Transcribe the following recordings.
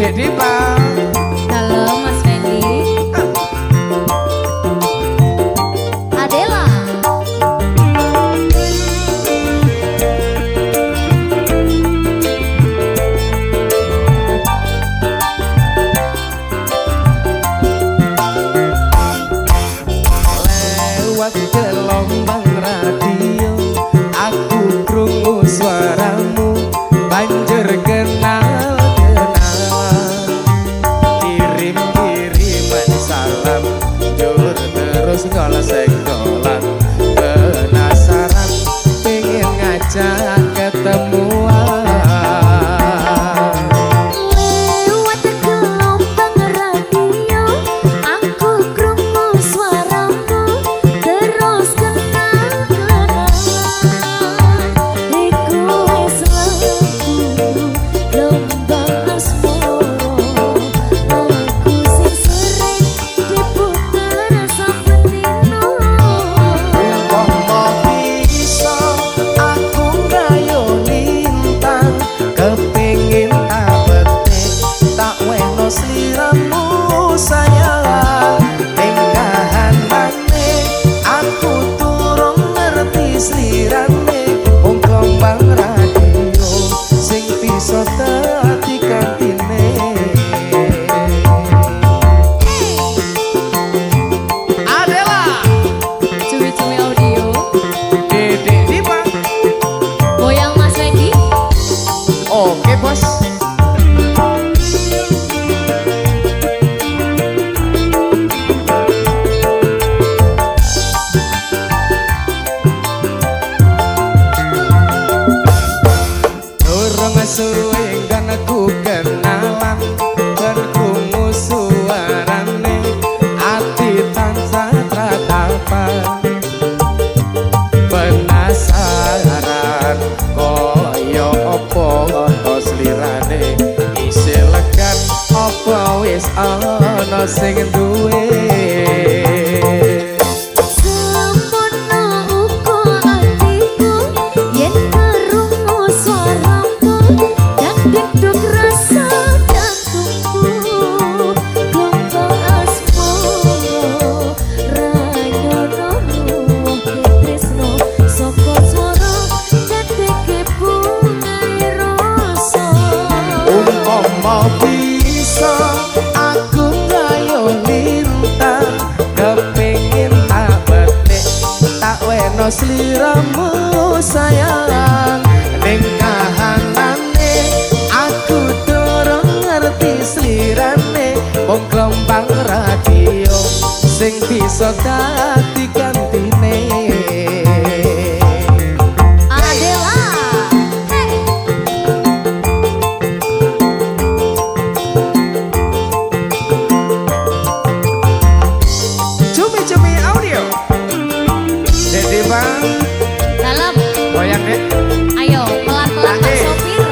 Jadi Pak. Halo Mas Fendi. Adela. Lewat gelombang radio aku krungu suaramu banjur kenal kirim-kiriman salam jur terus ngolek-ngolek penasaran pengen ngajak ketemuan. Lewat gelombang radio aku krungu suaramu terus kenal-kenalan. Iku wis lagu gelombang asmara aku sing sering diputer saben dino. Umpama bisa aku gayo lintang kepingin tak petik tak weno sliramu sayang ning kahanane aku turung ngerti slirane wong gelombang radio sing bisa dadi kantine. Adela Cuwi-cuwi audio Dede Dipa. goyang Mas Fendi. Oke bos. Durung suwe kan aku kenalan ben krungu suarane ati tansah tratapan penasaran koyo opo slirane isih lekan opo wis ana sing duwe. Semono uga atiku yen krungu suaramu dan deg-deg rasa jantungku gelombang asmara ranyono tresno saka swara dadeke bungae rasa. Umpama bisa aku gayo lintang kepingin tak petik tak weno sliramu sayang ning kahanane aku durung ngerti slirane wong gelombang radio sing bisa dadi kantine. Adela. Hey. Cumi-cumi audio. Jadi bang, Dalam. goyang deh. Ayo pelan-pelan Pak Sopir.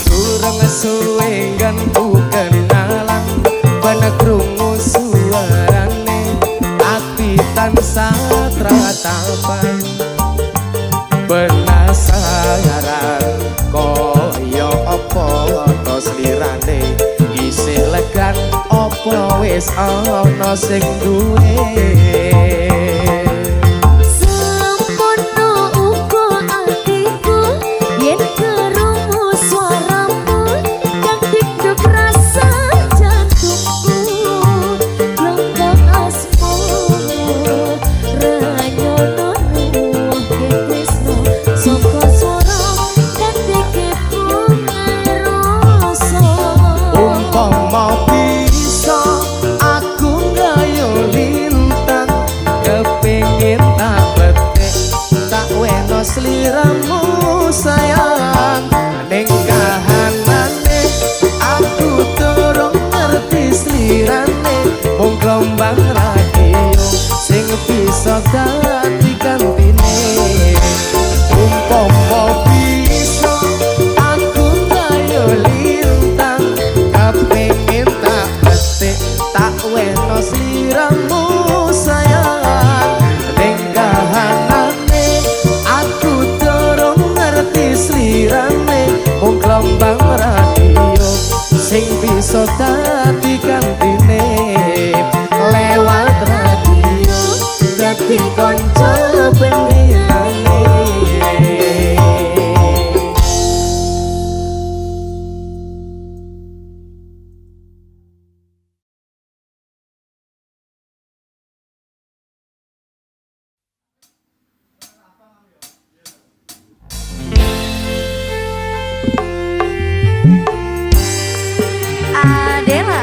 Durung suwe kan ku kenalan ben krungu suarane ati tansah tratapan penasaran koyo opo to slirane isih legan opo wis ana sing duwe. Semono uga atiku yen krungu suaramu dan deg-deg rasa jantungku gelombang asmara ranyono tresno saka swara dadeke bungae rasa. Umpama bisa aku gayo lintang kepingin tak petik tak weno sliramu sayang ning kahanane aku durung ngerti slirane wong gelombang radio sing bisa dadi kantine. Umpama bisa aku gayo lintang kepingin tak petik tak weno sliramu sayang ning kahanane aku dadi gantine lewat radio dadi kanca pendiane. Adela.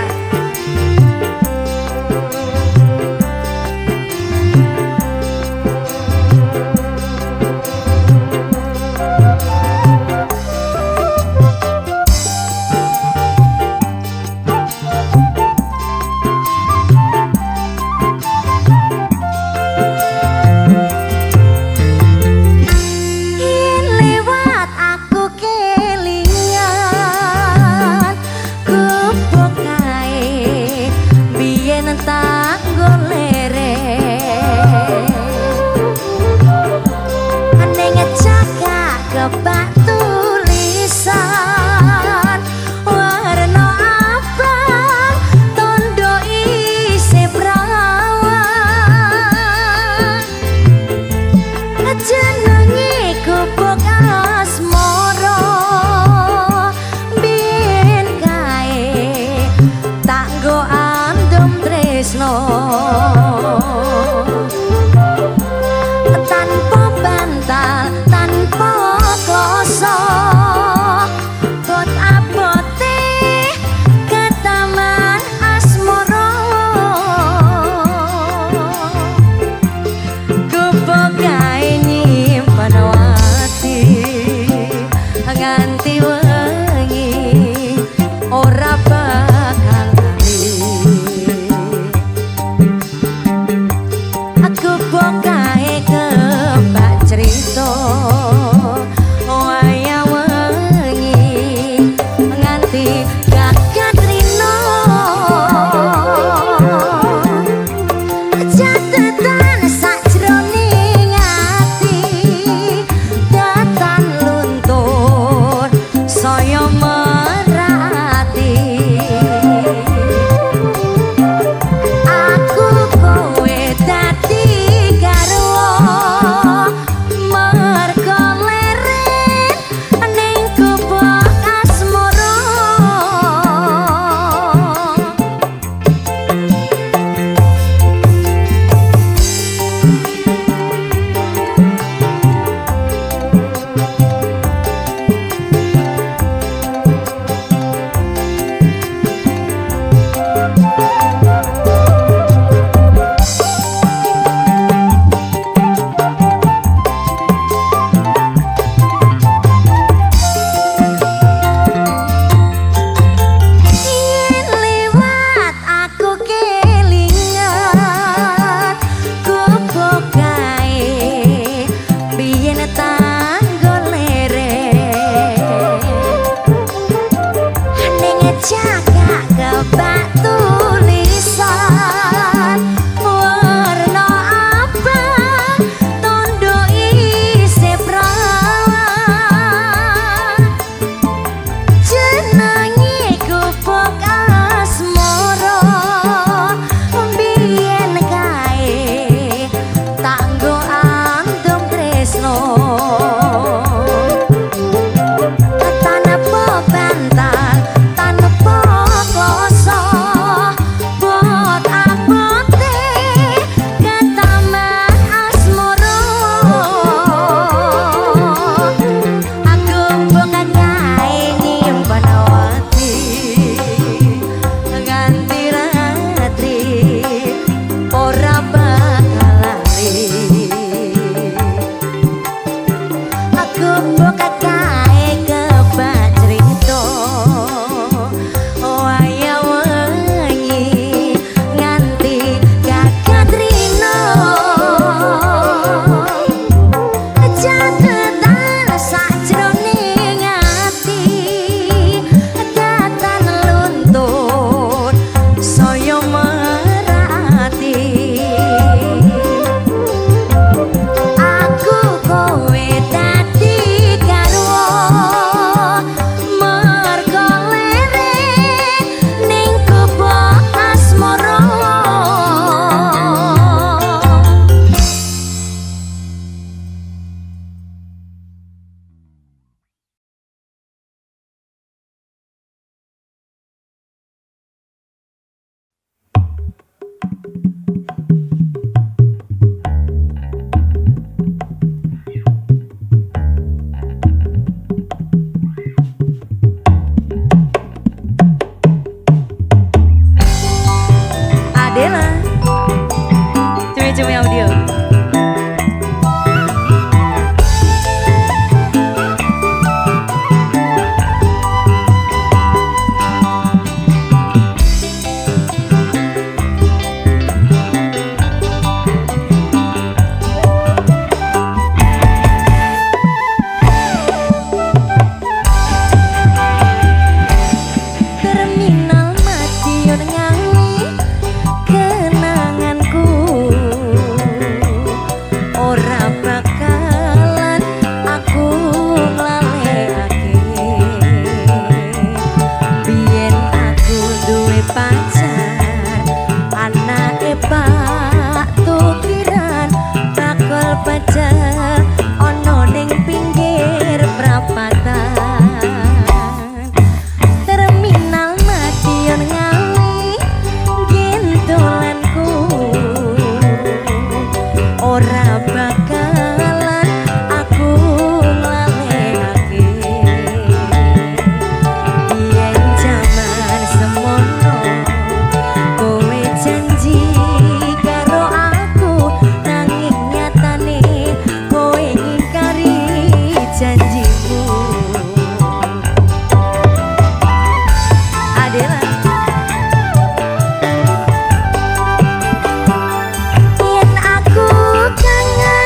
ora bakalan aku nglalekake yen jaman semono kowe janji karo aku nanging nyatane kowe ngingkari janjimu. Adela yen aku kangen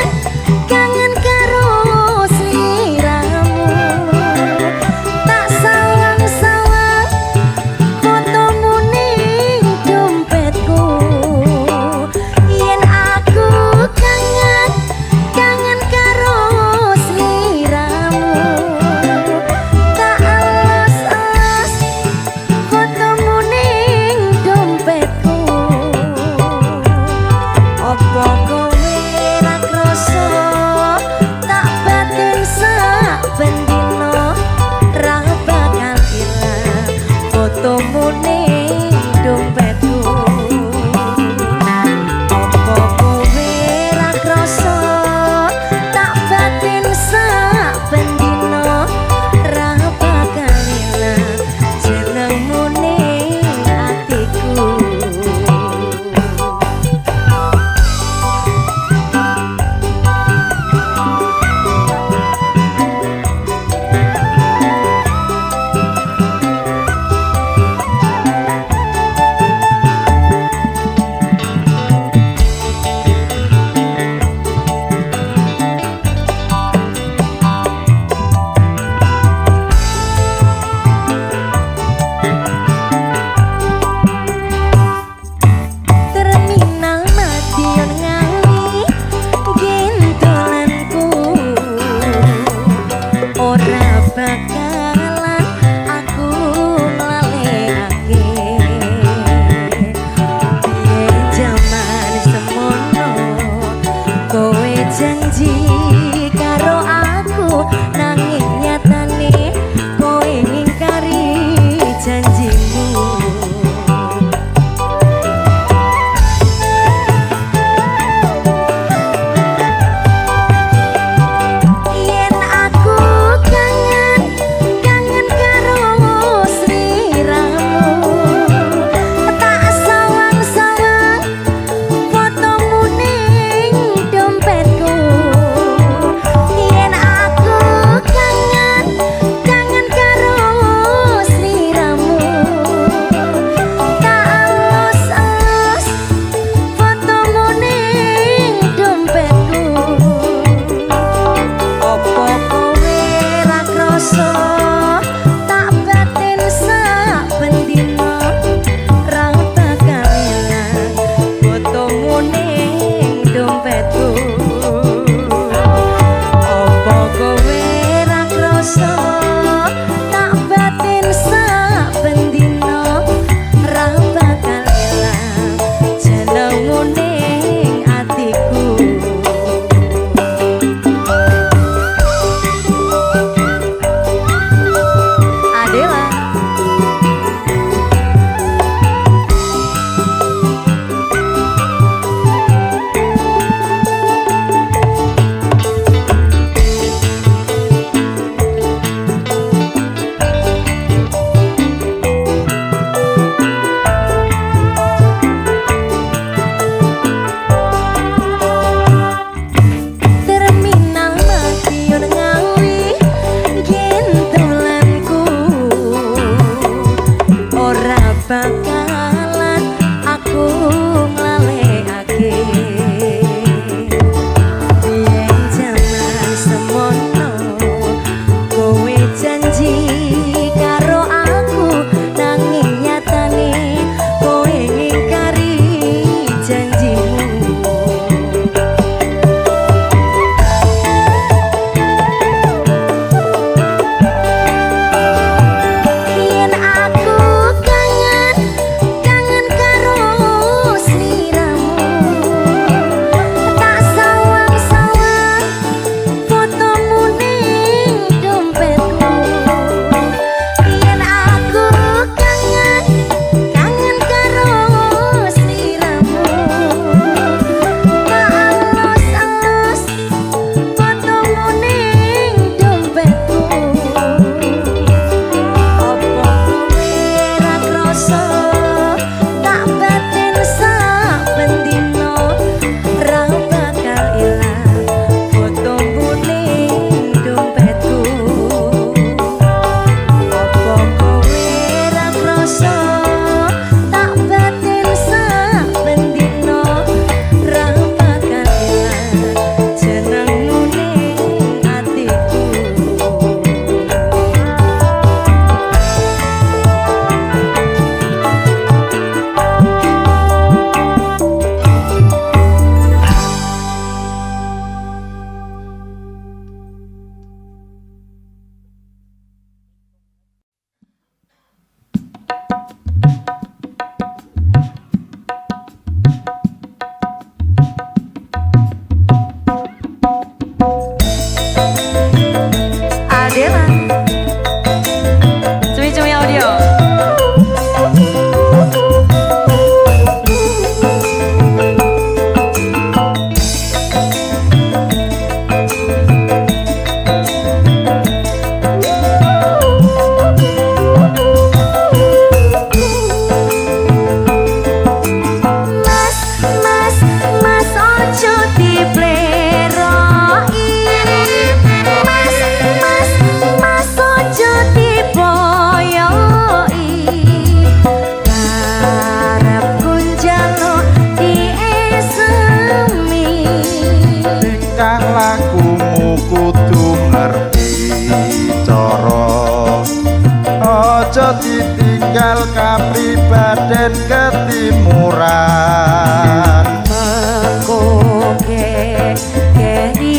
keri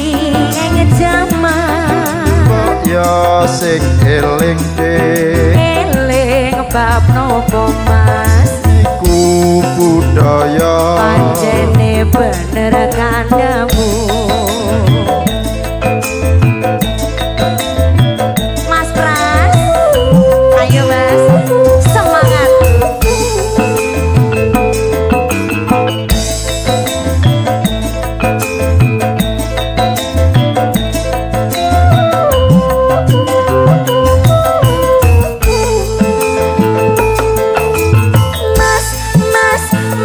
ing jaman kok ya sing eling eling bab nopo mas iku budaya pancene bener kandamu Mas Pras ayo mas semangat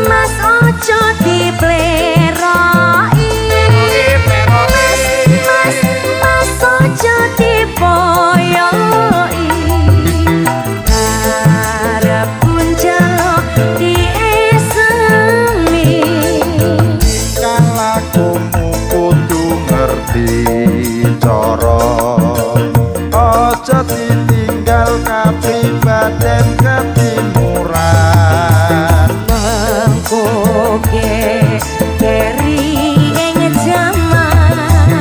Mas ojo dipleroi Mas ojo dipoyoi Harap punjalo diesemi kan lakumu kudu ngerti cara aja ditinggal kapribaden ketimuran Mengkoke keri ing jaman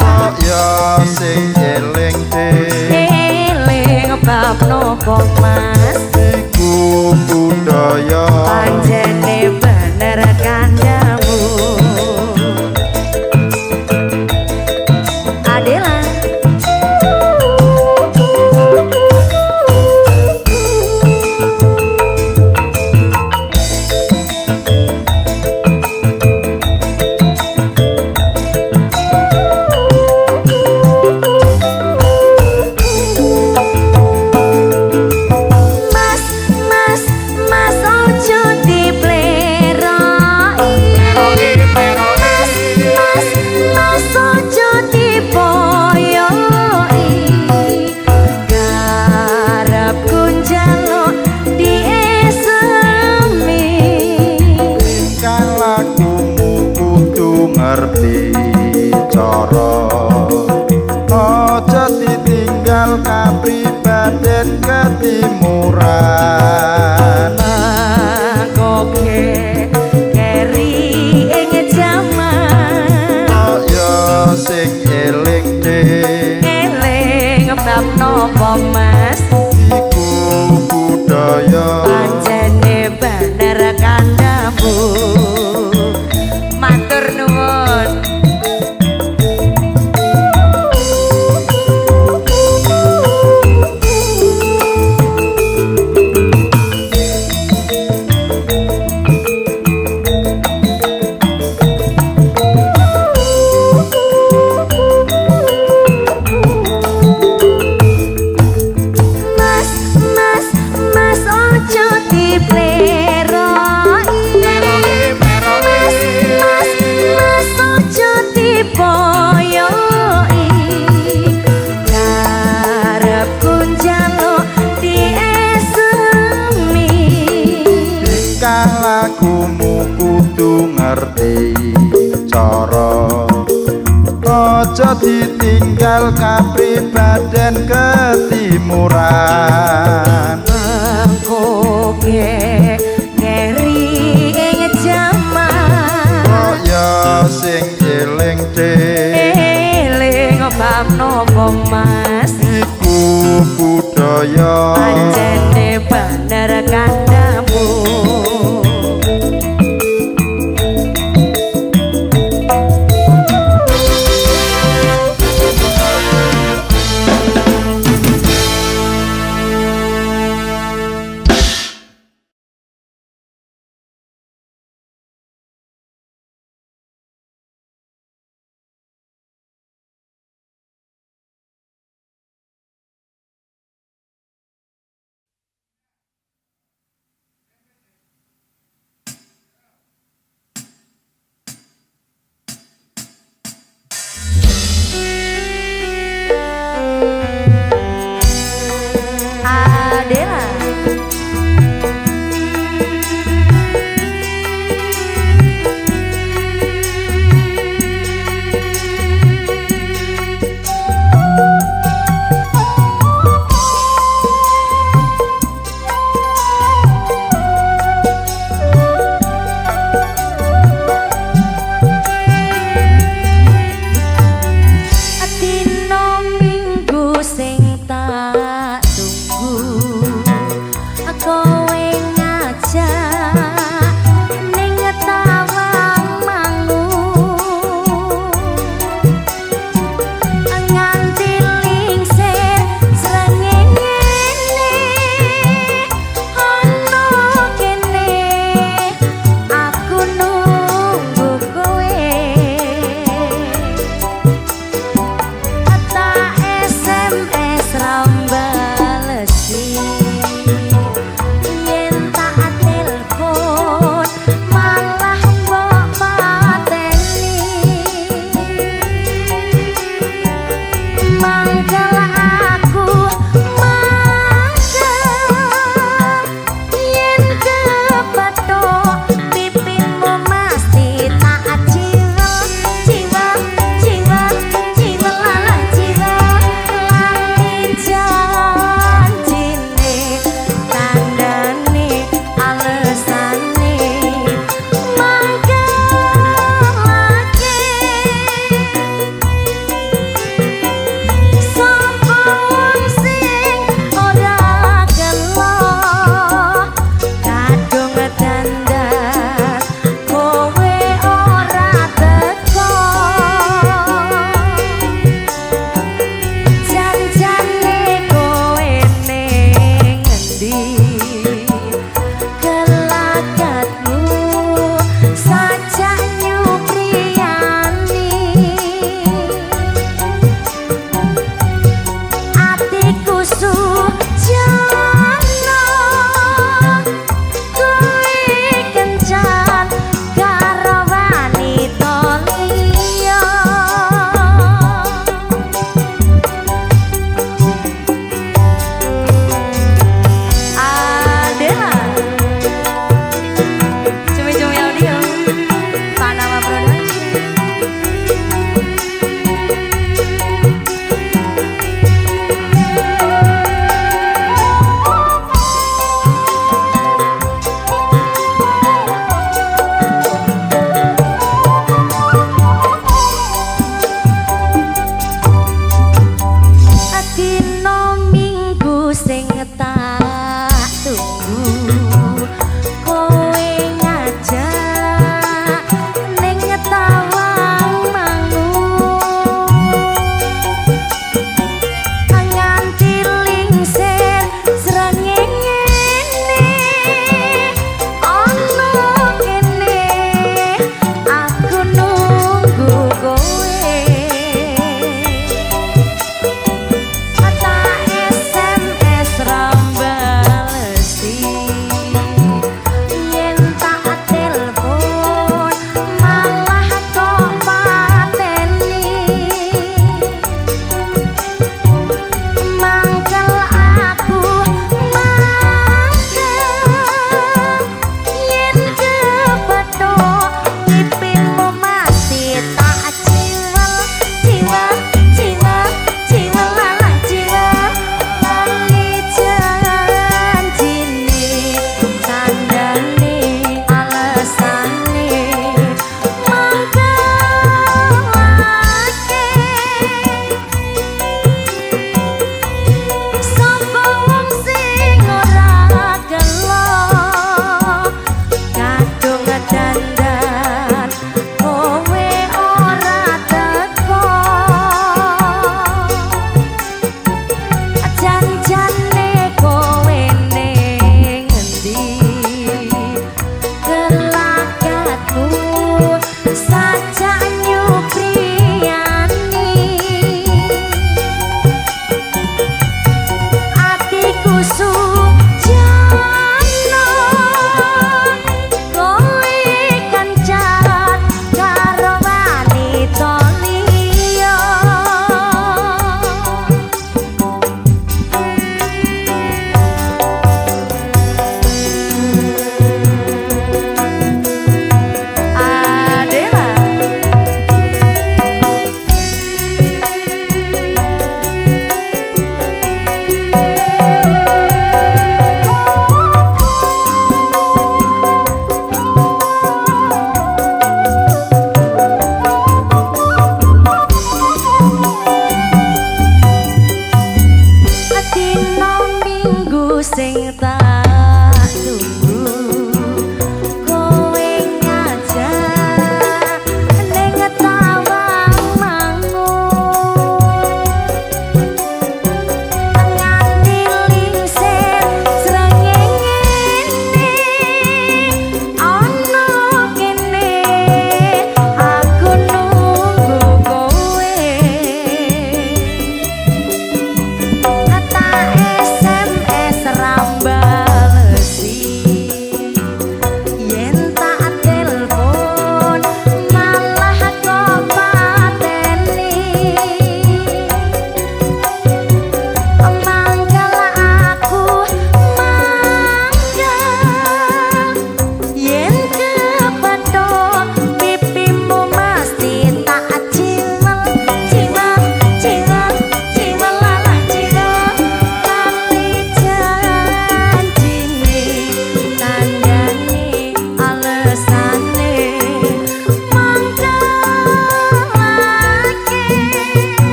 kok ya sing eling eling bab nopo mas iku budaya pancene bener kandamu Adela Mas ojo dipleroi Mas ojo dipoyoi Garap kunjalo diesemi kan lakumu kudu ngerti cara aja ditinggal kapribaden ketimuran Mangkoke keri ing jaman kok ya sing eling eling bab nopo mas iku budaya pancene bener kandamu matur nuwun Mas ojo dipleroi Mas ojo dipoyoi Garap kunjalo diesemi kan lakumu kudu ngerti cara aja ditinggal kapribaden ketimuran Mengkoke keri ing jaman kok ya sing eling eling bab nopo mas iku budaya pancene bener kandamu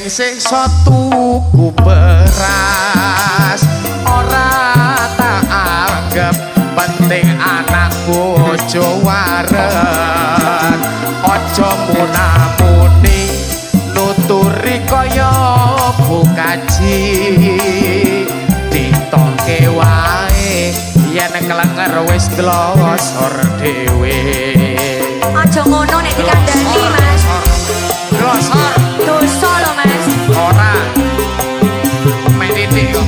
siksa tuku beras ora tak anggap penting anak bojo waren aja munamuni nuturi kaya bukaji ditoke wae yen klenger wis glosor dhewe Aja ngono nek dikandani Mas. glosor Dosa lho Mas. ora main titik kok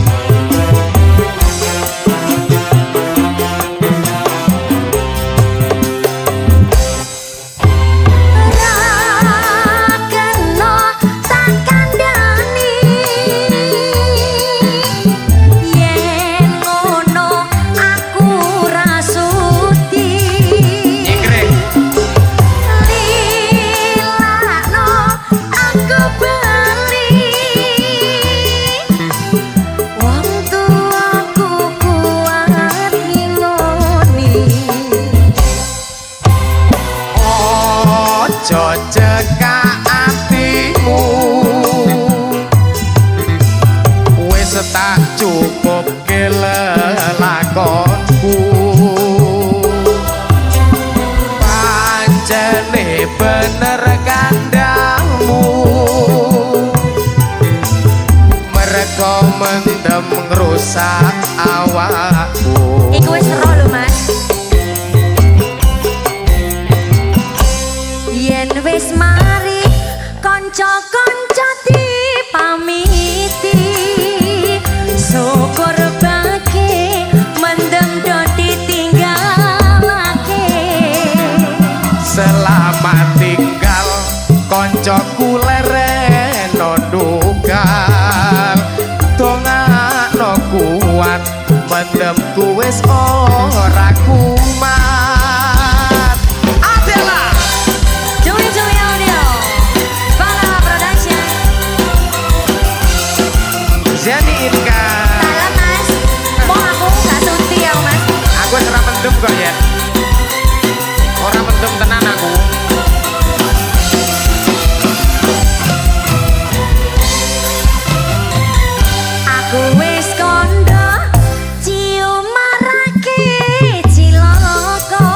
cekak atimu wis tak cukup kelelakonku pancene bener kandangmu mereka mendem ngrusak awakku Iku wis ero lho Mas. Yen wis mari kanca-kanca dipamiti syukur bagi mendem do ditinggalake selamat tinggal koncoku lereno dugal dongakno kuat mendemku wis ora kumat adalah Juli Audio Bala Production Janinka Salam Mas. Mau aku gak suti ya Mas. aku wis ora mendem kok ya ora mendem tenan aku Aku wis kondo cium marake ciloko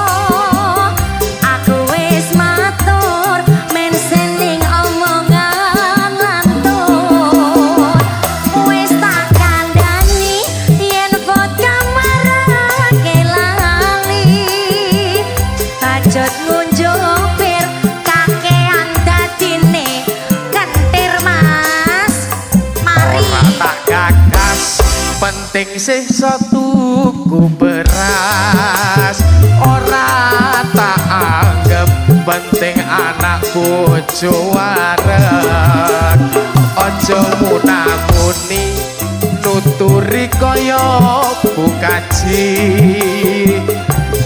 aku wis matur men sending omongan lantur wis tak kandhani yen vodka marake lali tajut ngunjupir kakean dadine kentir Mas mari ora tak gagas penting sisa tuku beras ora tak anggap penting anak bojo waren aja munamuni nuturi kaya bukaji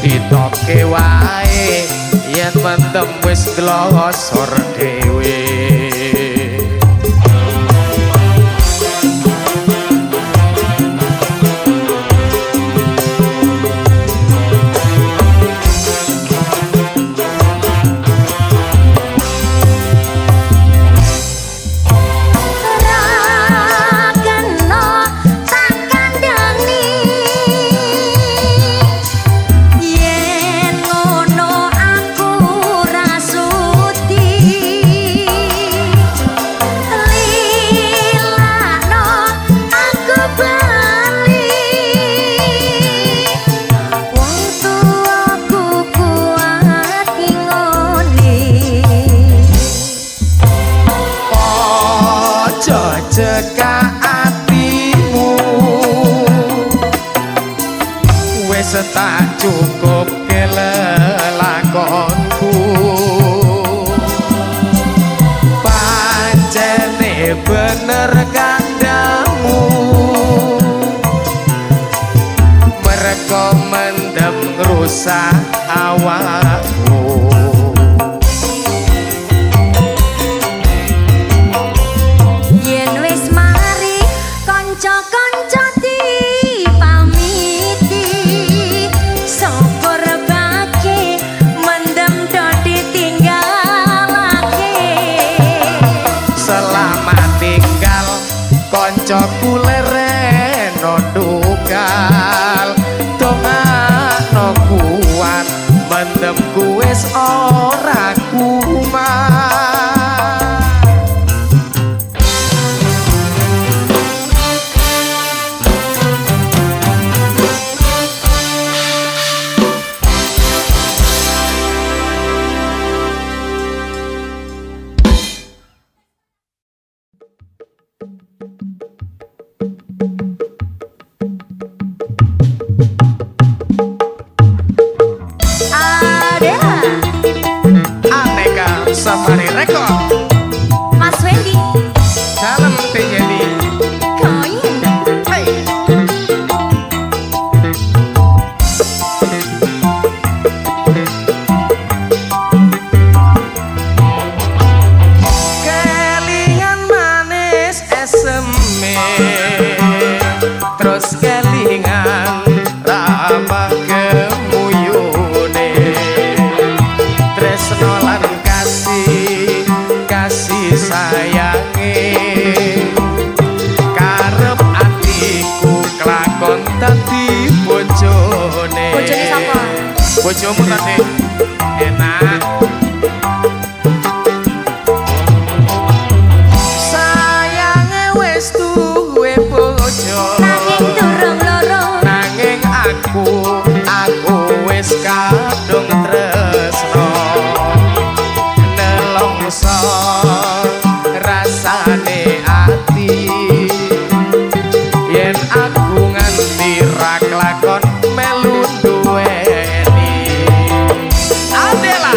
ditoke wae yen mendem wis glosor dhewe yen ngono aku rasuti cekak atimu wis tak cukup kelelakonku pancene bener kandangmu mereka mendem ngrusak awakmu Yen wis mari kanca-kanca dipamiti syukur bagi mendem do ditinggalake selamat tunggal dongakno kuat mendemku wis ora kumat. Safari Record Mas Wendy Salam TJD Koin Hey. Kelingan manis eseme terus kelingan ramah kemuyune tresno lan kasih sayange karep atiku kelakon dadi bojone. Bojone sapa? Bojomu tadi enak. Sayange wis duwe bojo Nanging durung loro nanging aku wis kadung tresno nelongso rasane ati yen aku nganti ra klakon melu duweni Adela.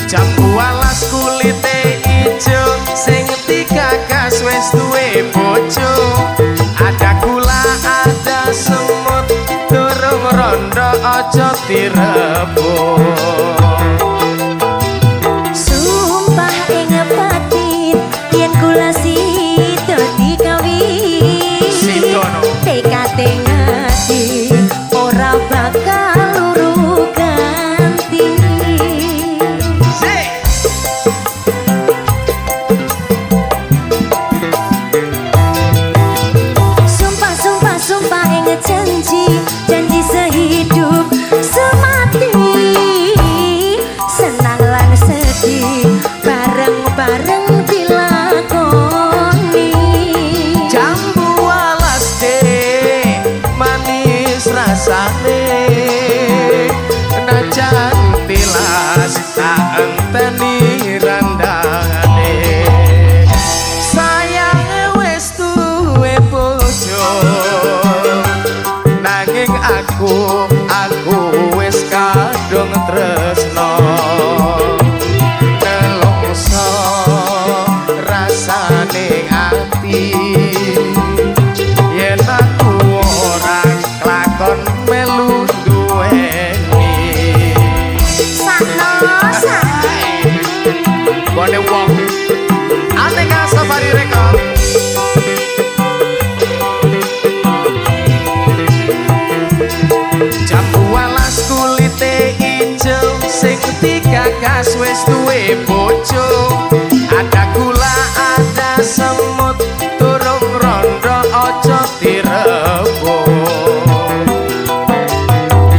Jambu alas kulite ijo sing digagas wis duwe bojo ada gula ada semut durung rondo aja direbut. Sumpah ing batin yen kula sida dikawin Sidono. tekad ngati ora bakal luru ganti. Sik. Sumpah sumpah sumpah ing janji janji sehidup semati senang lan sedih bareng-bareng dilakoni. Jambu alas dek manis rasane najan tilas tak enteni randane sayange wis duwe bojo nanging aku wis kadung tresno nelongso rasane ati yen aku ora klakon melu duweni Sakno sak Bone wong Aneka Safari Record Jambu alas kulite ijo sing digagas wis duwe bojo ada gula ada semut durung rondo aja direbut.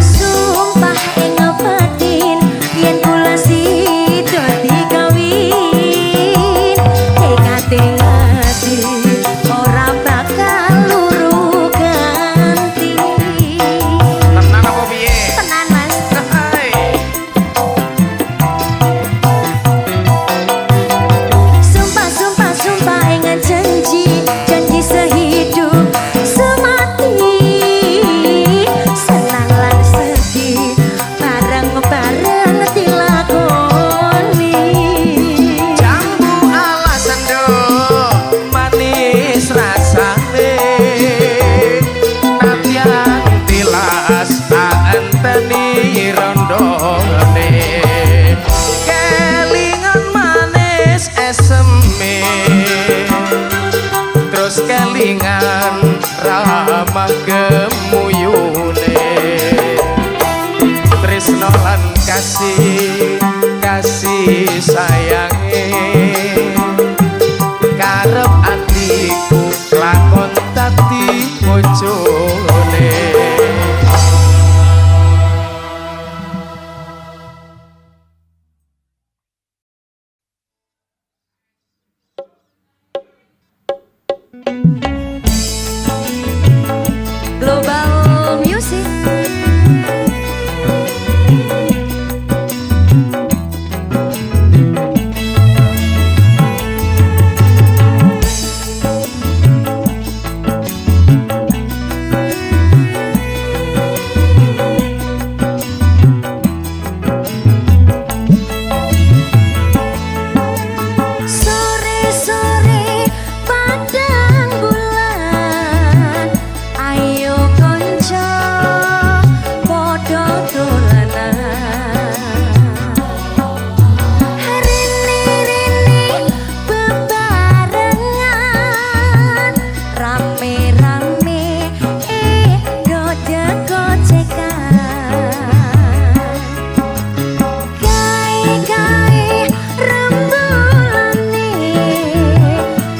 sumpah ing batin yen kula sida dikawin tekad ngati ora bakal luru ganti. Tenan apa piye? Tenan Mas. Hai. Sumpah sumpah sumpah ing janji janji sehidup semati senang lan sedih bareng-bareng dilakoni. Jambu alas endok manis rasane nadyan tilas tak enteni rondone kelingan manis eseme terus kelingan ramah kemuyune tresno lan kasih sayange karep atiku lakon dadi bojone. Global Music. Sore-sore padang bulan, ayo konco podo dolanan. Rini-rini bebarengan, rame-rame dode gocekan. Gawe-gawe rembulane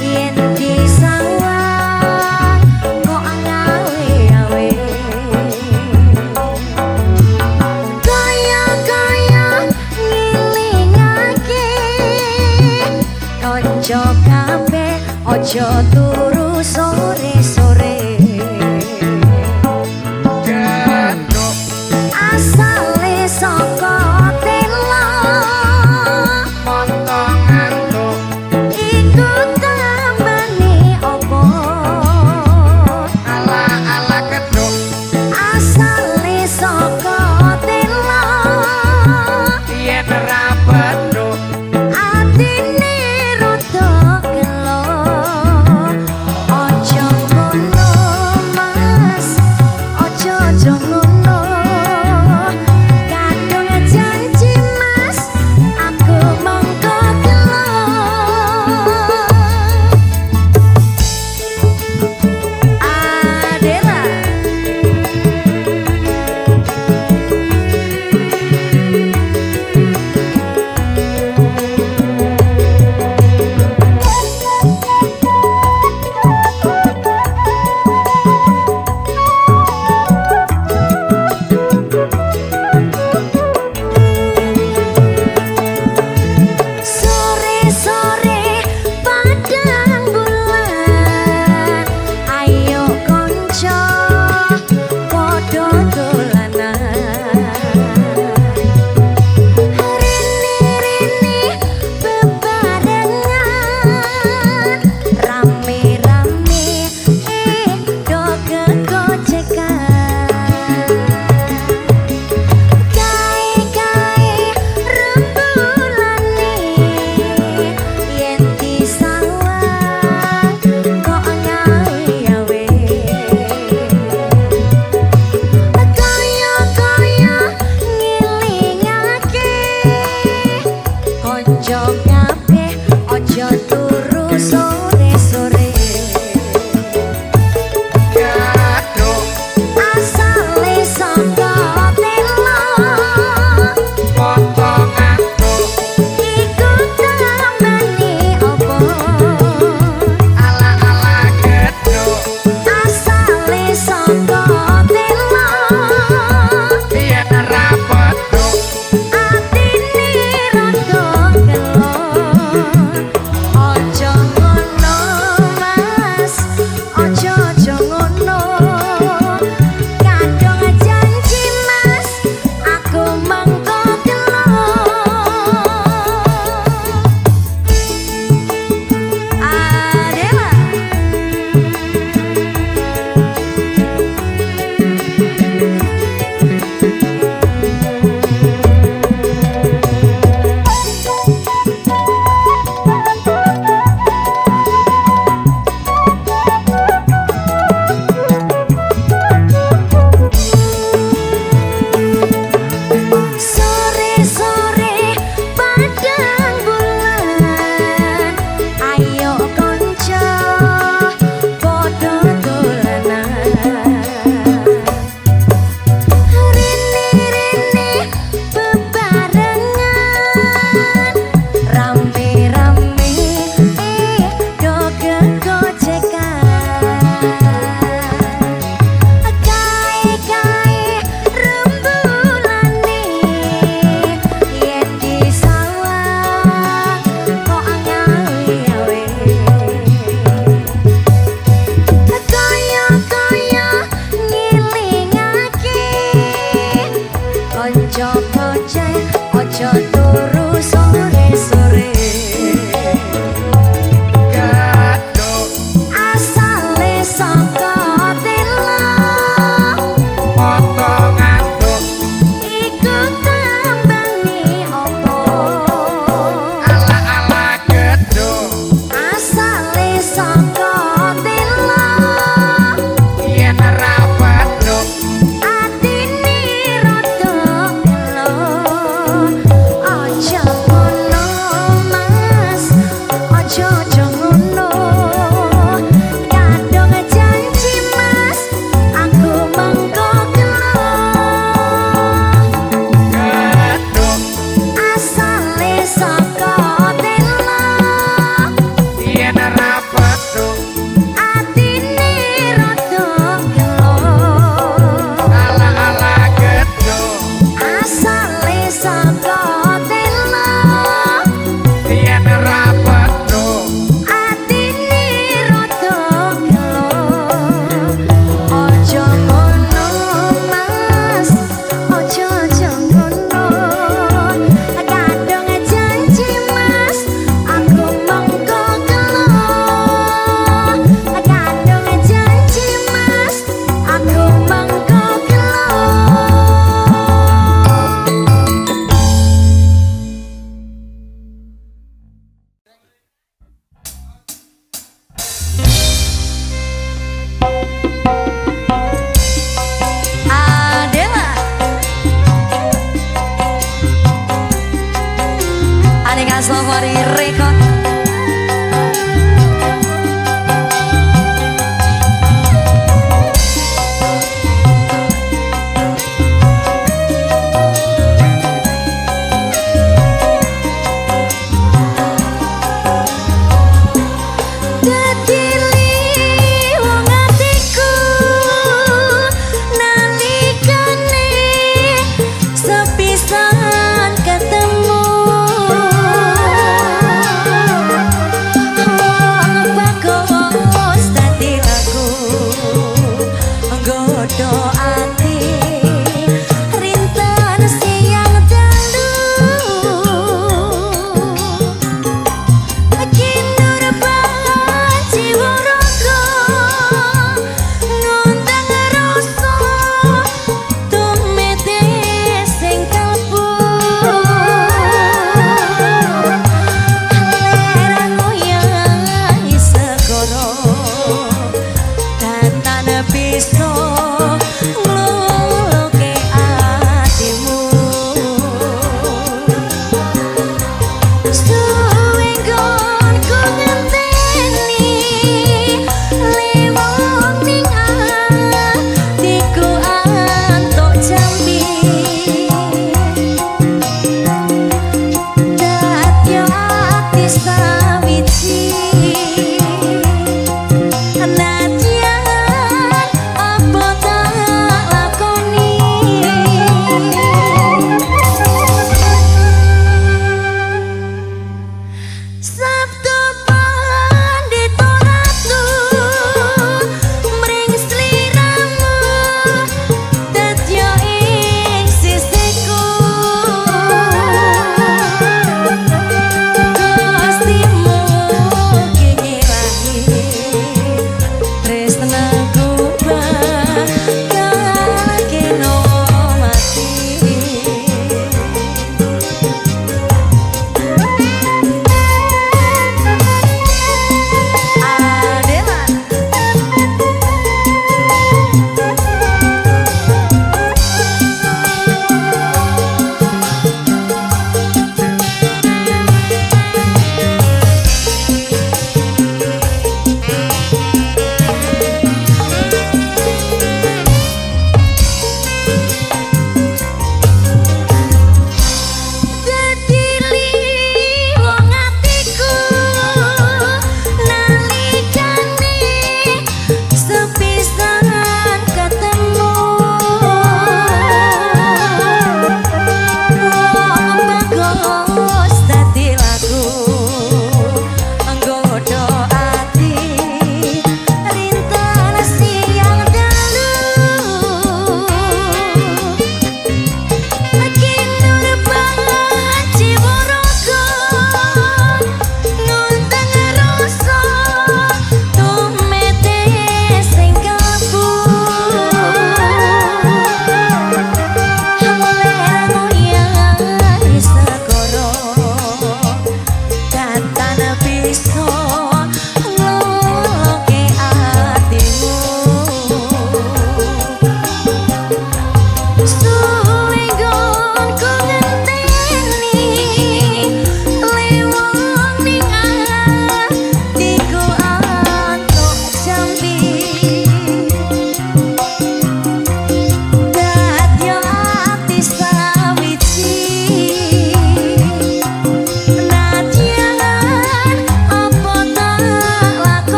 yen disawang kok ngawe-awe. Kaya-kaya ngilingake konco kabeh ojo turu sore-sore. Gendok Asale saka telo montong ngantuk iku tambani opo. ala-ala keduk Asale saka telo yen ra beduk atine rada gelo. ngoceh ojo turu sore-sore Geduk asale saka tela foto ngantuk iku tambani opo ala-ala geduk asale saka tela yen ora beduk atine rada melo aja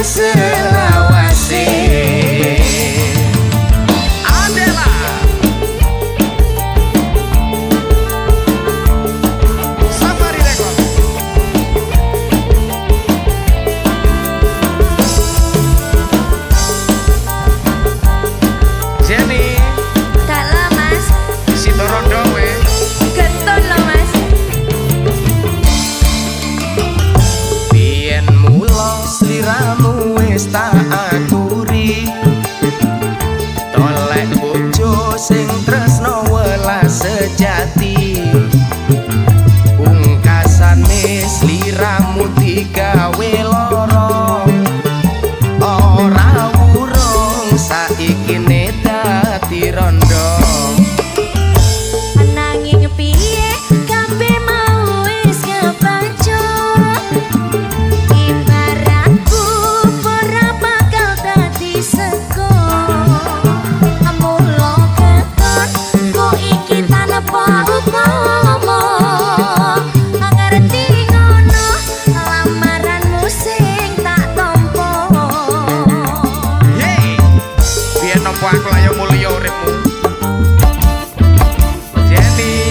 selawase. Adela Safari Record. Jenny Kalau mas Sitorondo we getun lo mas. biyen mula sliramu wis tak aturi tolek bojo sing tresno welas sejati pungkasane sliramu digawe lara ora wurung saiki dadi rondo. Nanging piye kabeh mau wis kepancuk. Ibaratku ora bakal dadi sego. Mula keton kok iki tanpa upama. Ngerti ngono lamaranmu sing tak tampa. Yeay, biar nopo aku layo mulya uripmu. Jenny,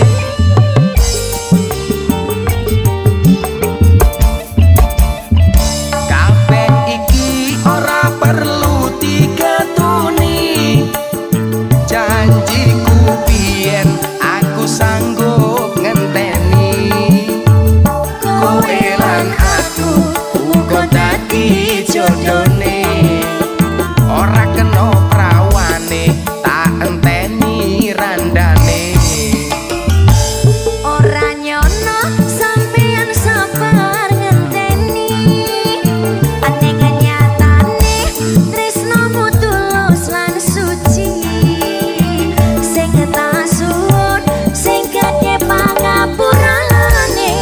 kabeh iki ora perlu diketuni. Janjiku biyen aku sanggup ngenteni. Kowe lan aku uga dadi jodone. Ora kena prawane tak enteni randane. Ora nyono sampeyan sabar ngenteni. Ane kenyatane tresnomu tulus lan suci. Sing tak suwun sing gede pangapurane.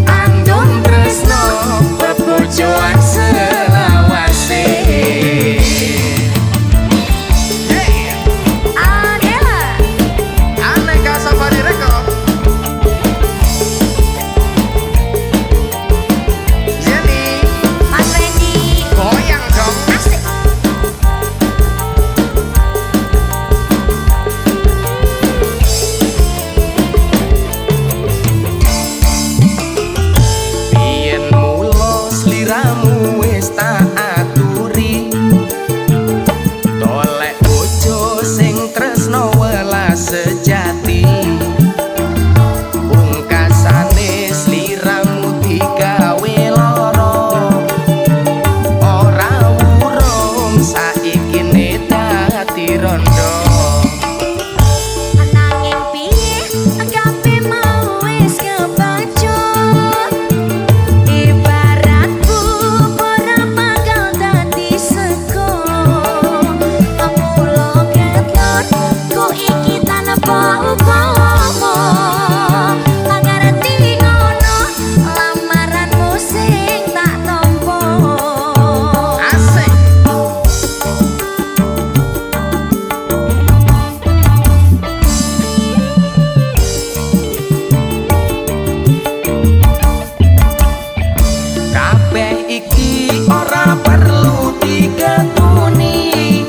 Andum tresno bebojoan selawase. Hey, Adela Aneka Safari Record. Jenny, Mas Randy goyang dong. asik. Biyen mula sliramu wis tak aturi tolek bojo sing tresno welas sejati pungkasane sliramu digawe lara ora wurung saiki dadi rondo. Nanging piye kabeh mau wis kepancuk. Ibaratku ora bakal dadi sego. Mula keton kok iki tanpa upama. Ngerti ngono lamaranmu sing tak tampa. Asik. Kabeh iki ora perlu diketuni.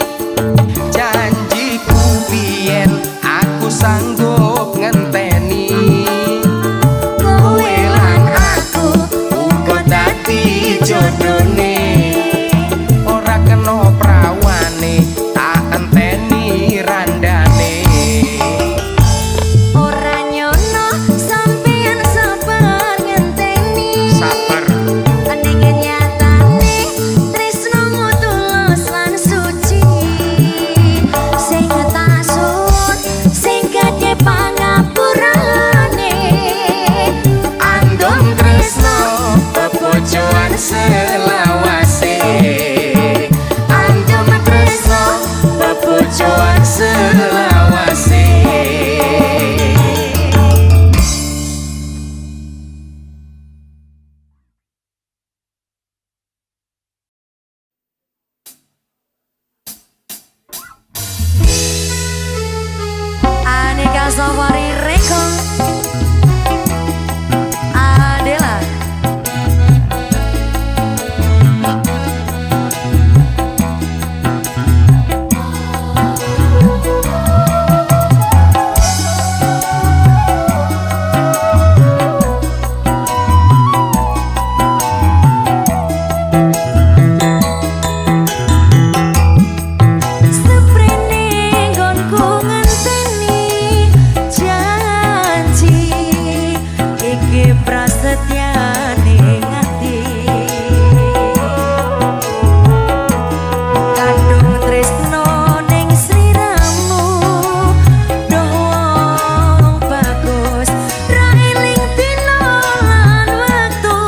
Janjiku biyen aku sanggup ngenteni. Kowe lan aku uga dadi jodone. Ora kena prawane tak enteni randane. Ora nyono sampeyan sabar ngenteni. Sabar. Ane kenyatane tresnomu tulus lan suci. Sing tak suwun sing gede pangapurane. Andum tresno bebojoan selawase. prasetyane ati kandung tresno ning sliramu doh wong bagus ra eling dina lan wektu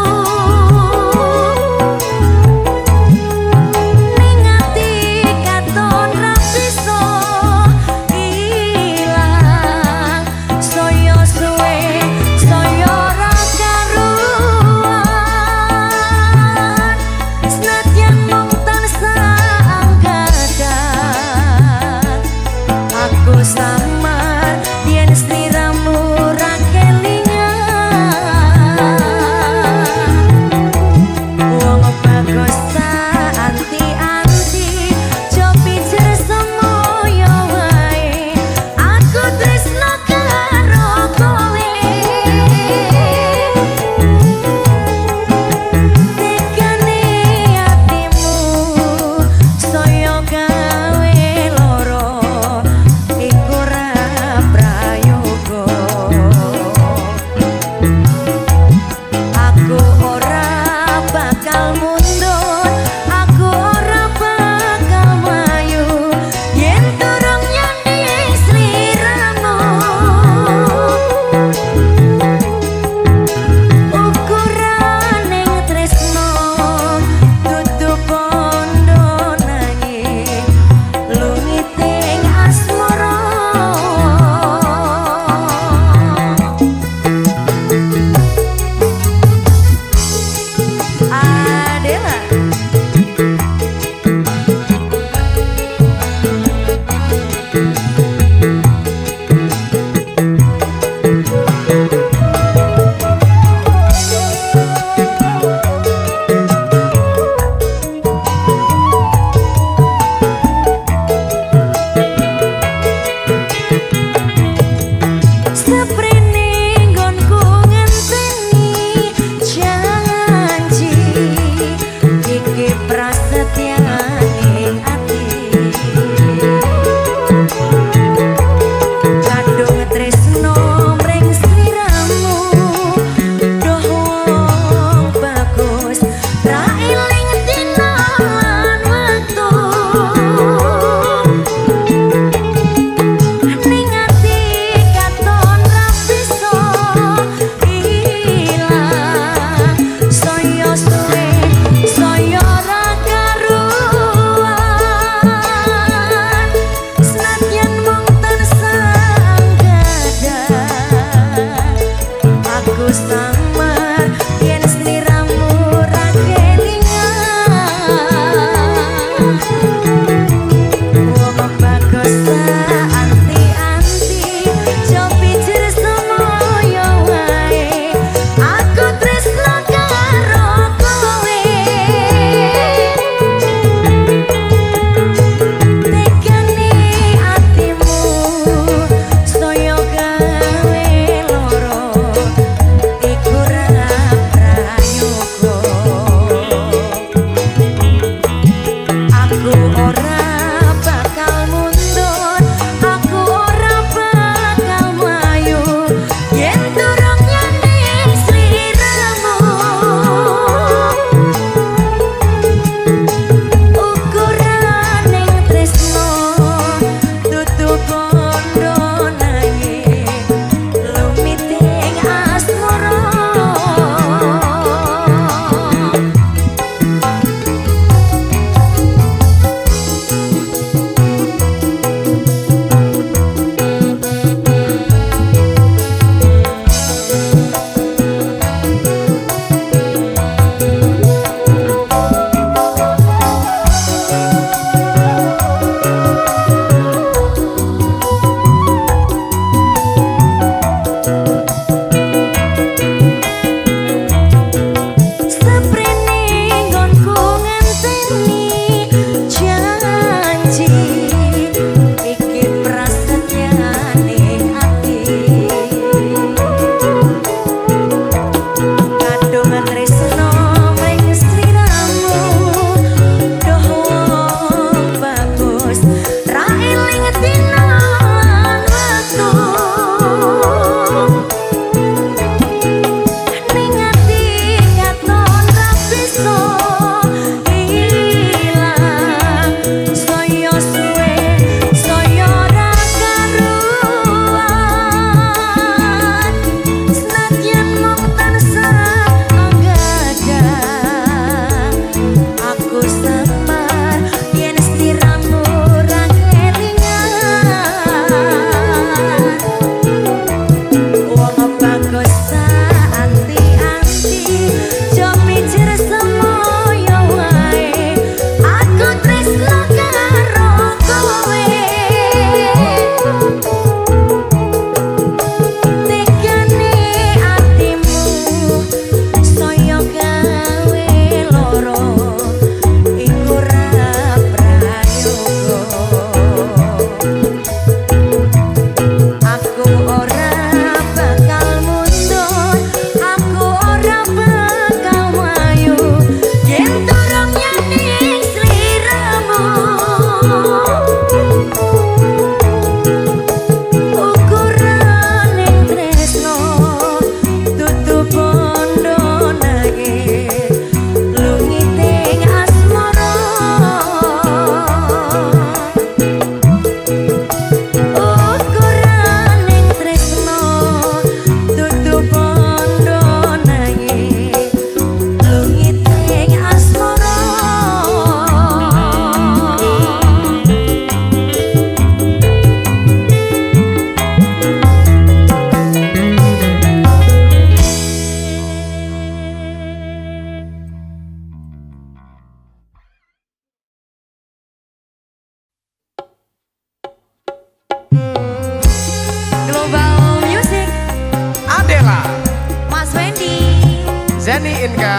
ning ati katon ra bisa ilang saya suwe saya ra karuan senadyan mung tansah angkatan aku samar yen sliramu ra kelingan wong bagus tak anti-anti jo pijer semoyo wae aku tresno karo kowe tekane atimu saya gawe loro iku ra prayoga aku ora bakal mundur aku ora bakal mlayu yen durung nyandi sliramu ukuraning tresno dudu pondo nanging lungiting asmara Adela Seprene nggonku ngenteni janji iki prasetyane ati kandung tresno mring sliramu doh wong bagus ra eling dina lan wektu ning ati katon ra bisa ilang saya suwe saya ra karuan senadyan mung tansah angkatan aku samar yen sliramu ra kelingan wong bagus tak anti-anti jo pijer semoyo wae aku tresno karo kowe tekane atimu saya gawe loro iku ra Zeni Inka.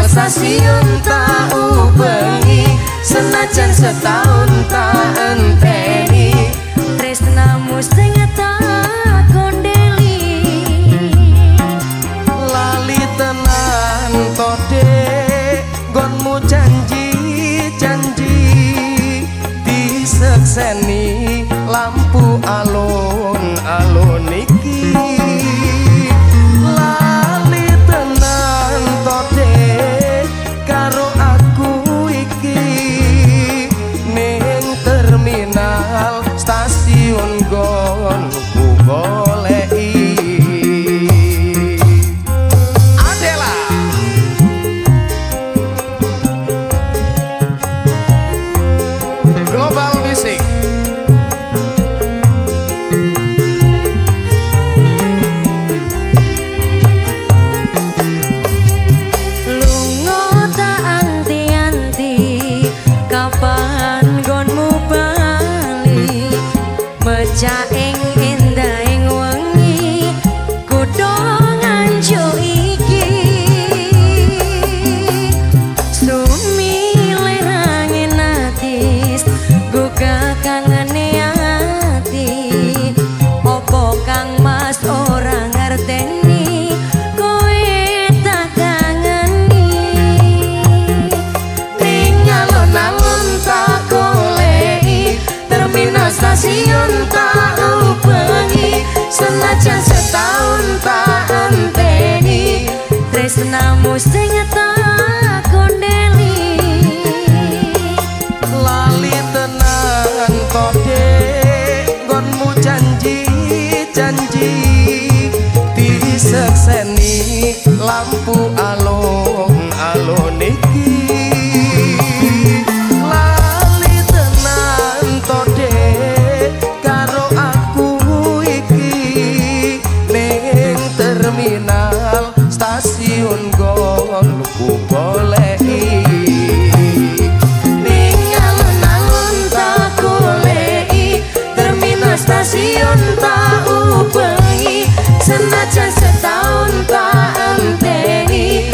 Stasiun tak ubengi senajan setahun tak enteni tresnamu sing tak kondeli lali tenan to dek nggonmu janji disekseni lampu alun-alun iki stasiun gonku goleki Adela. Global Music. lunga tak anti-anti kapan gonmu bali mecah ing endahing wengi kudu nganjo iki sumile rangin atis gugah kangane ati opo kang mas ora ngerteni kowe tak kangeni ning alun-alun tak goleki terminal stasiun tak ubengi senajan setahun tak enteni tresnamu sing tak kondeli lali tenan to dek nggonmu janji disekseni lampu alun-alun iki lali tenan to dek karo aku iki ning terminal stasiun gonku goleki ning alun-alun tak goleki terminal stasiun tak ubengi senajan setahun tak enteni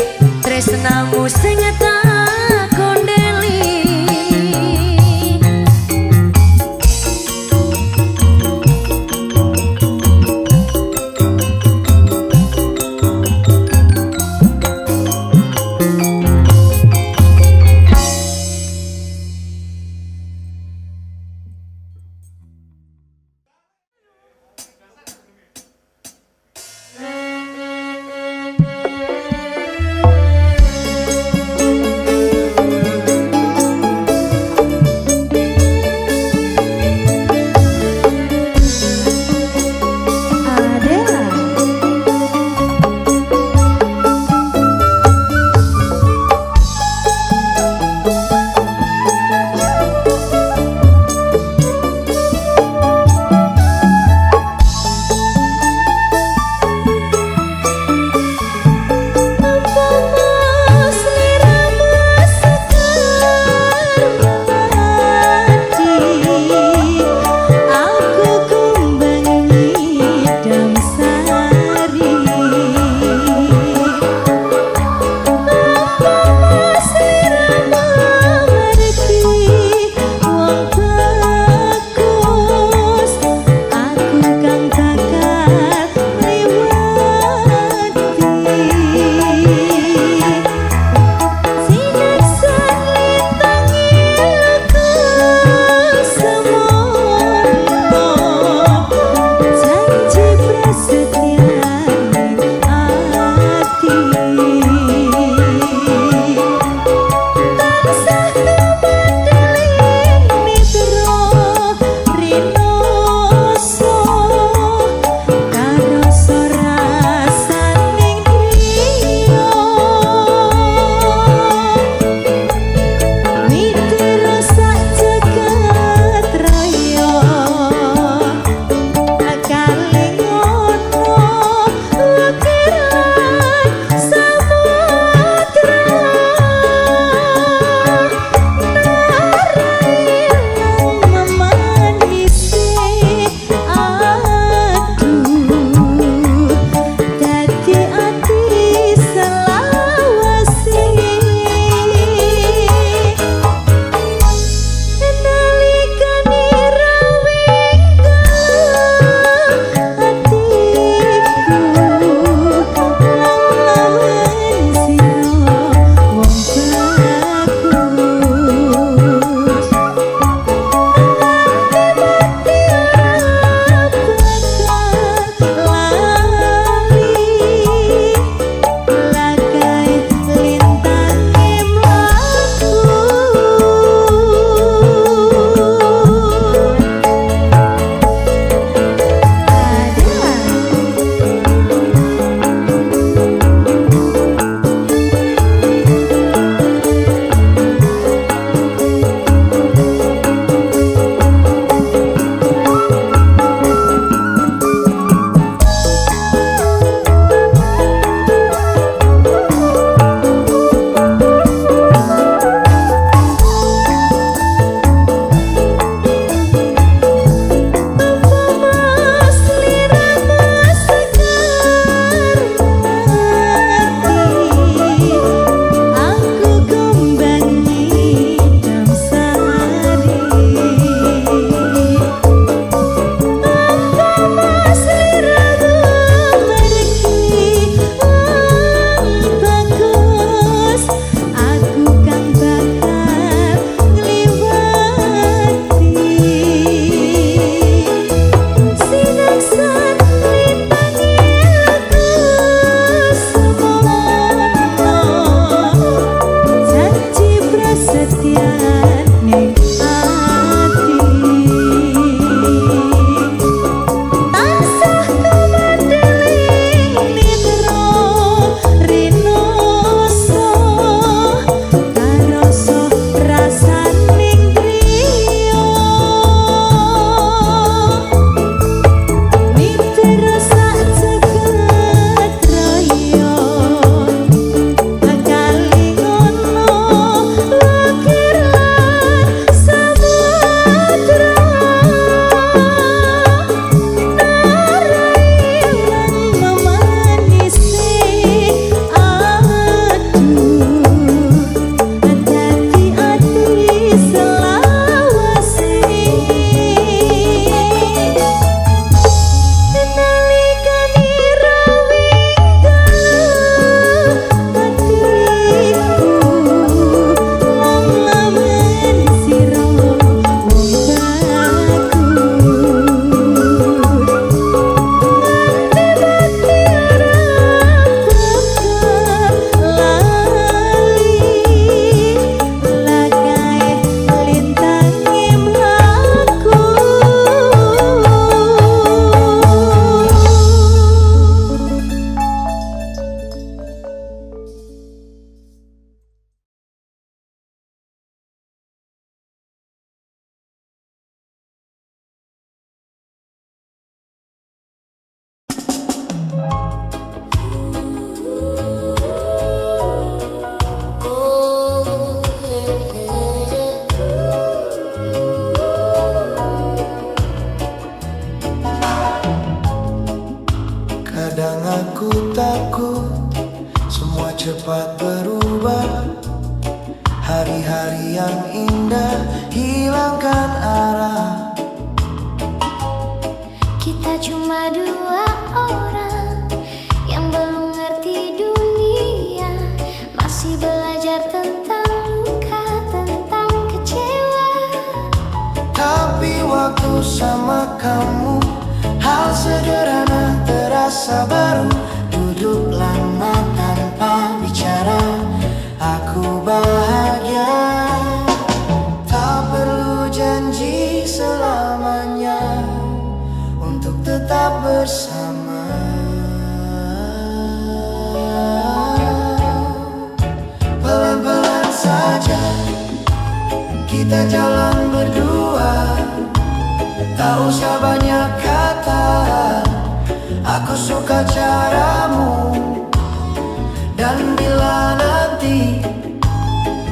semua cepat berubah. Hari-hari yang indah hilangkan arah. Kita cuma dua orang yang belum ngerti dunia, masih belajar tentang luka, tentang kecewa. Tapi waktu sama kamu, hal sederhana terasa baru. Duduk lama tanpa bicara, aku bahagia. Tak perlu janji selamanya untuk tetap bersama. Pelan-pelan saja kita jalan berdua, tak usah banyak kata. Aku suka caramu. Dan bila nanti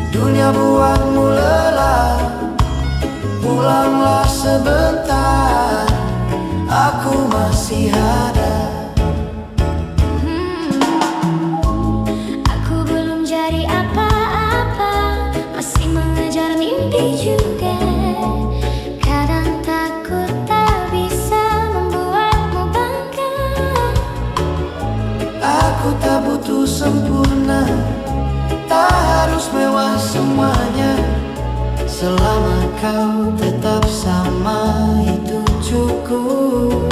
dunia buatmu lelah, pulanglah sebentar, aku masih ada. Aku belum jadi apa-apa, masih mengejar mimpi juga. Kadang takut tak bisa membuatmu bangga. Aku tak butuh sempurna, tak harus mewah semuanya. Selama kau tetap sama, itu cukup.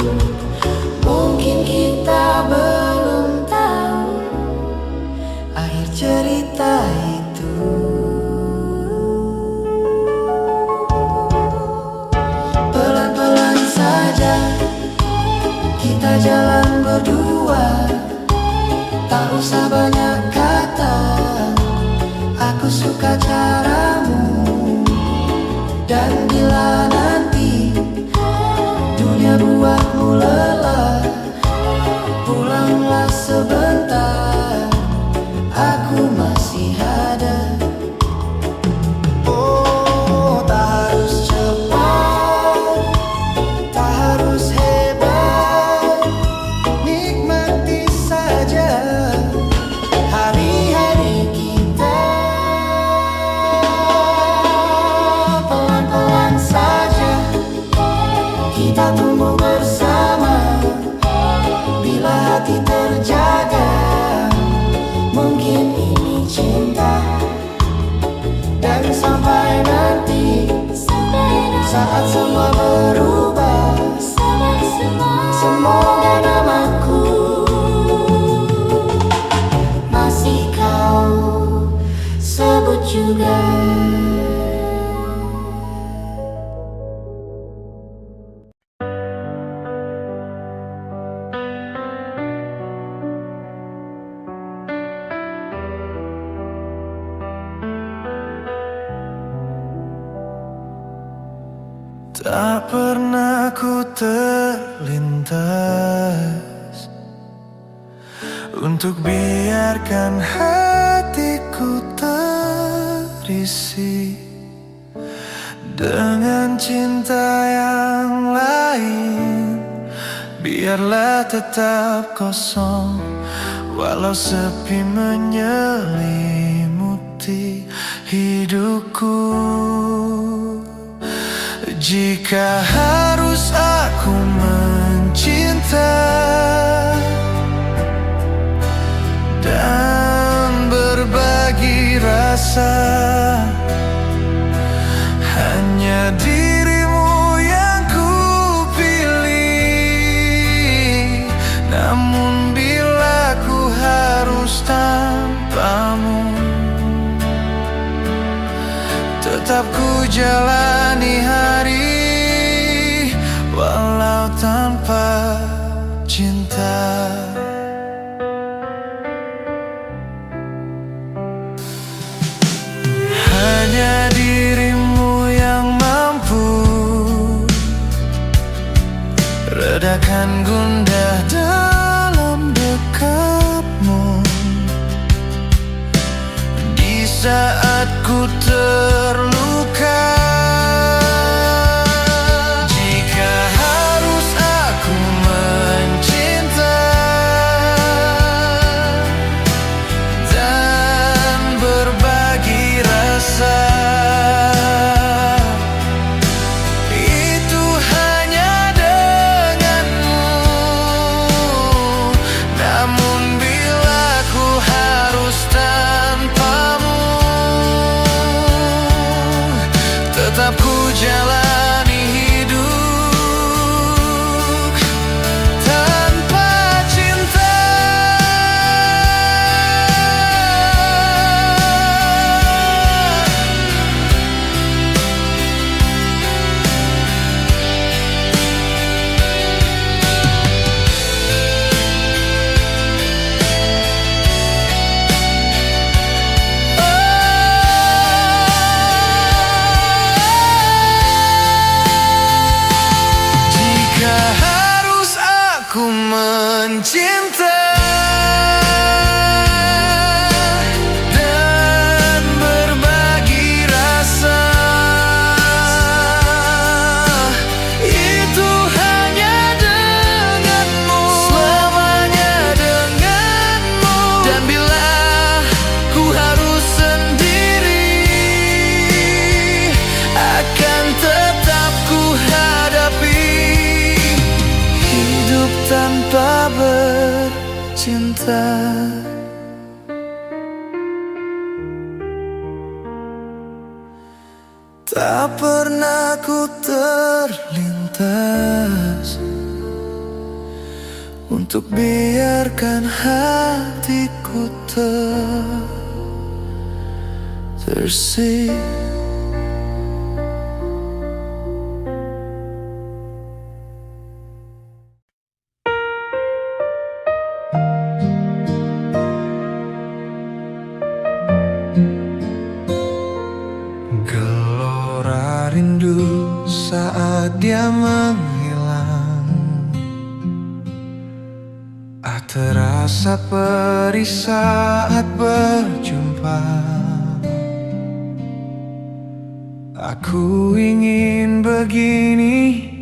Mungkin kita belum tahu akhir cerita itu. Pelan-pelan saja kita jalan berdua, tak usah banyak kata. Aku suka caramu. Dan bila nanti dunia buatmu lelah, pulanglah sebentar, aku masih ada. Oh, tak harus cepat, tak harus hebat, nikmati saja hari-hari kita. Pelan-pelan saja kita tumbuh bersama. Bila hati terjaga, mungkin ini cinta. Dan sampai nanti, saat semua berubah, semoga namaku masih kau sebut juga. Tak pernah ku terlintas untuk biarkan hatiku terisi dengan cinta yang lain. Biarlah tetap kosong, walau sepi menyelimuti hidupku. Jika harus aku mencinta dan berbagi rasa, hanya dirimu yang ku pilih. Namun bila ku harus tanpamu, tetap ku jalani hari walau tanpa cinta. Hanya dirimu yang mampu redakan gundah dalam dekapmu. Di saat ku terluka, jika harus aku mencinta cinta. Tak pernah ku terlintas untuk biarkan hatiku tersik. Gelora rindu saat dia menghilang, terasa perih saat berjumpa. Aku ingin begini,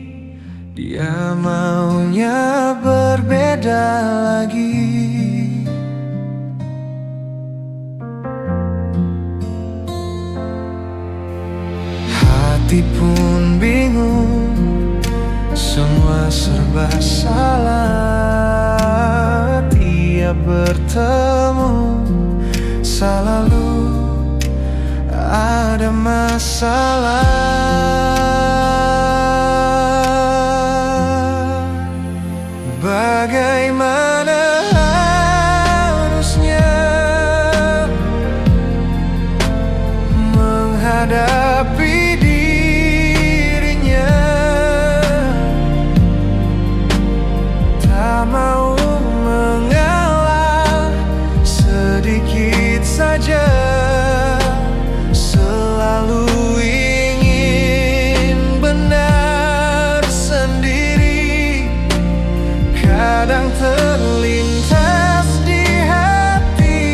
dia maunya berbeda lagi. Hati pun bingung, semua serba salah. Tiap bertemu selalu ada masalah. Bagaimana harusnya menghadapi dirinya? Tak mau mengalah sedikit saja, selalu ingin benar sendiri. Kadang terlintas di hati,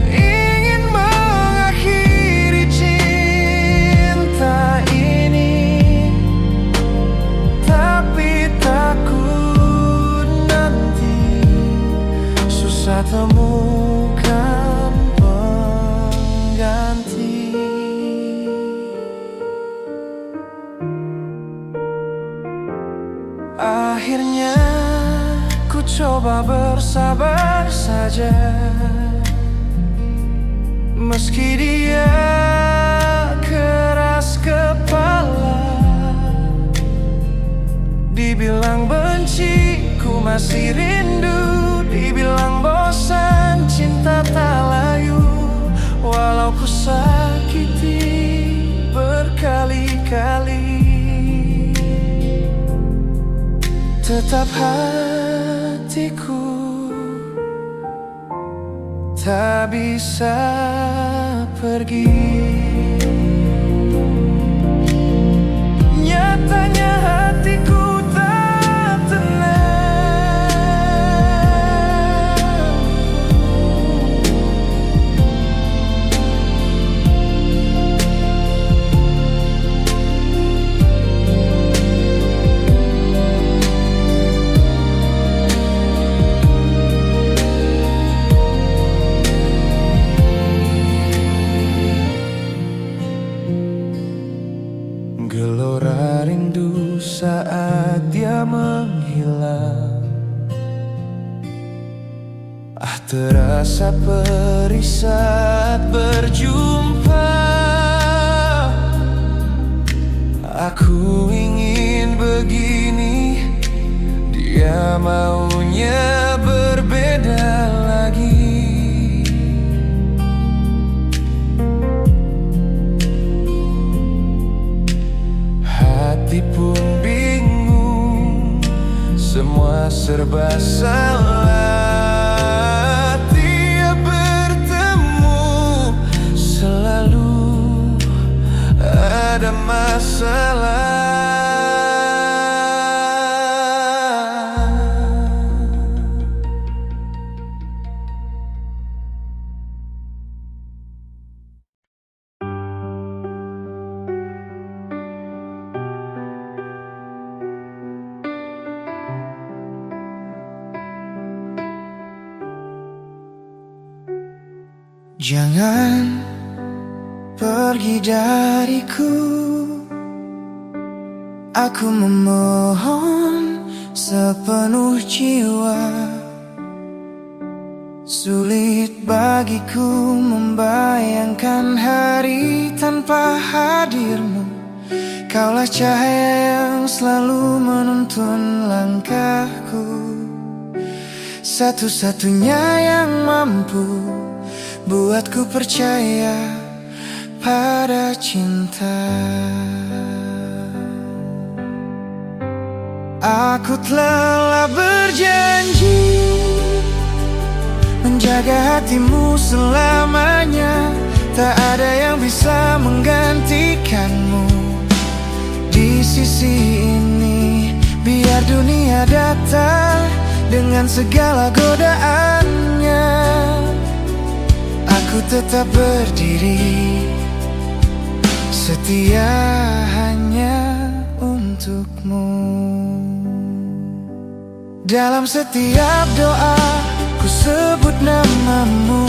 ingin mengakhiri cinta ini, tapi takut nanti susah temukan pengganti. Akhirnya ku coba bersabar saja, meski dia keras kepala. Dibilang benci, ku masih rindu. Dibilang bosan, cinta tak layu. Walau ku sakiti berkali-kali, tetap hatiku tak bisa pergi. Nyatanya hatiku tak tenang. Gelora rindu saat dia menghilang, terasa perih saat berjumpa. Aku ingin begini, dia maunya berbeda lagi. Hati pun bingung, semua serba salah. Tiap bertemu selalu ada masalah. Jangan pergi dariku, aku memohon sepenuh jiwa. Sulit bagiku membayangkan hari tanpa hadirmu. Kaulah cahaya yang selalu menuntun langkahku, satu-satunya yang mampu buatku percaya pada cinta. Aku telah berjanji menjaga hatimu selamanya. Tak ada yang bisa menggantikanmu di sisi ini. Biar dunia datang dengan segala godaannya, aku tetap berdiri setia hanya untukmu. Dalam setiap doa ku sebut namamu,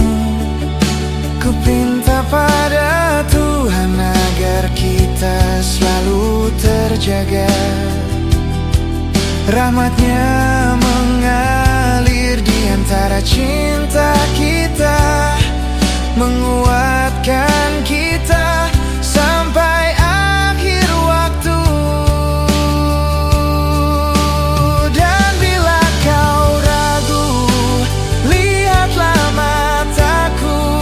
ku pinta pada Tuhan agar kita selalu terjaga. Rahmatnya mengalir di antara cinta kita, menguatkan kita sampai akhir waktu. Dan bila kau ragu, lihatlah mataku.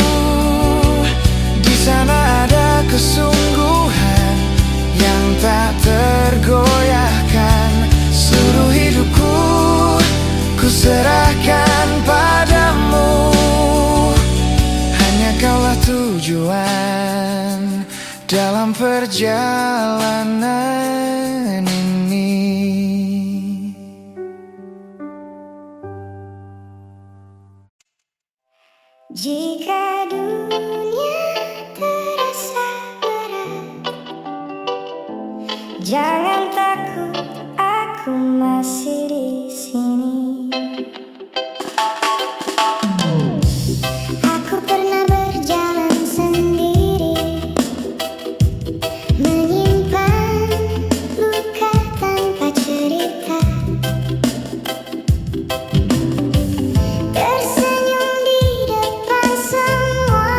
Di sana ada kesungguhan yang tak tergoyahkan. Seluruh hidupku ku serahkan padamu. Hanya kaulah tujuan dalam perjalanan ini. Jika dunia terasa berat, jangan takut, aku masih di sini. Aku pernah berjalan sendiri, menyimpan luka tanpa cerita, tersenyum di depan semua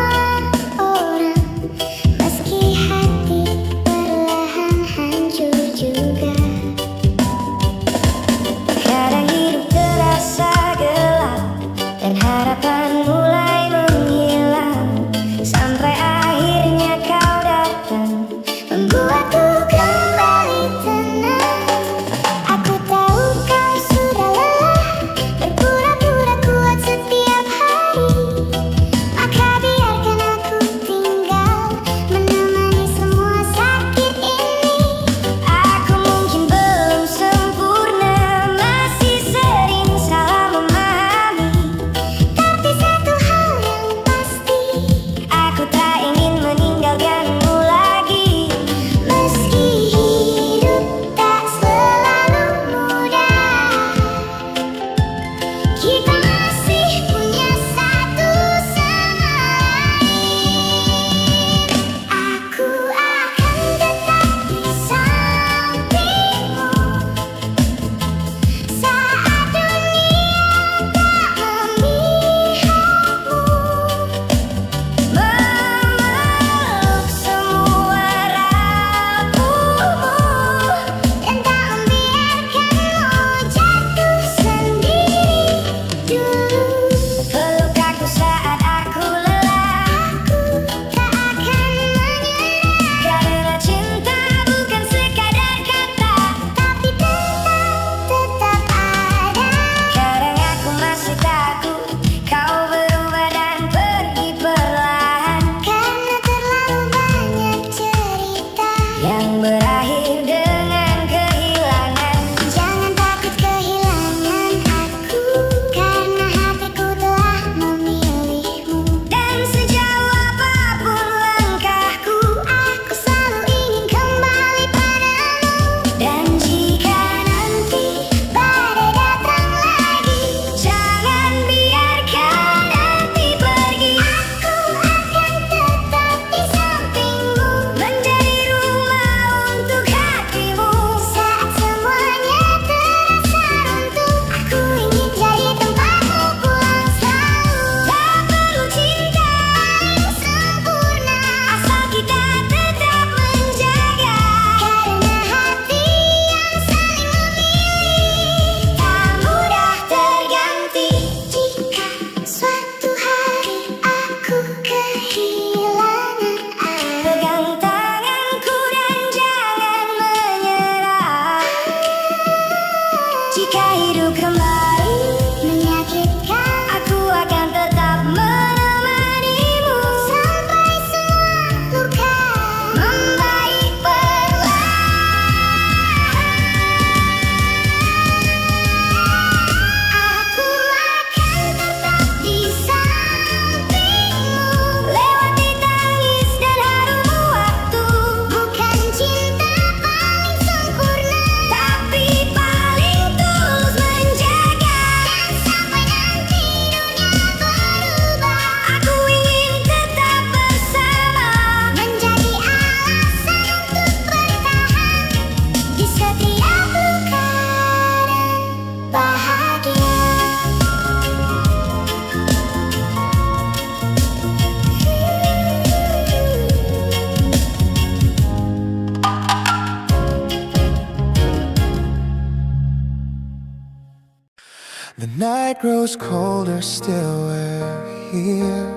night grows colder, still we're here,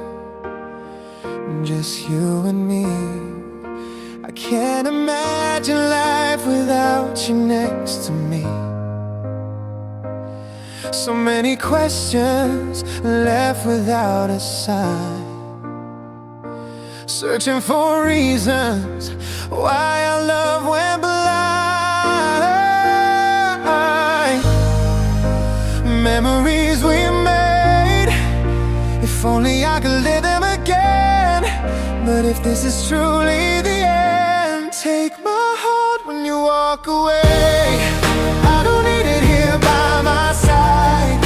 just you and me. I can't imagine life without you next to me. So many questions left without a sign, searching for reasons why our love went blind. Memories we made, if only I could live them again. But if this is truly the end, take my heart when you walk away. I don't need it here by my side.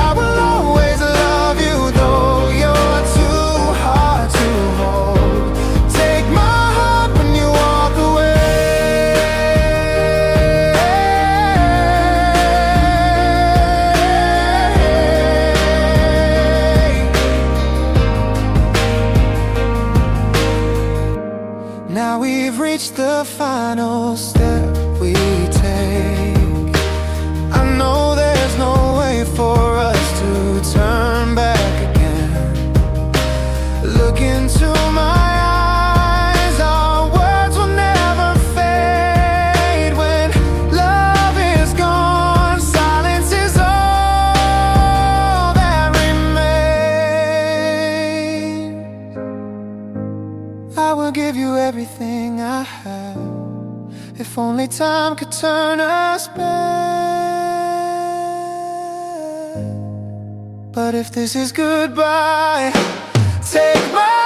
I will always love you, though you're too hard to hold. Take my heart when you walk away. Now we've reached the final step we take. I know there's no way for us to turn back again. Look into my eyes, our words will never fade. When love is gone, silence is all that remains. I will give you everything I have, if only time could turn us back. But if this is goodbye, take my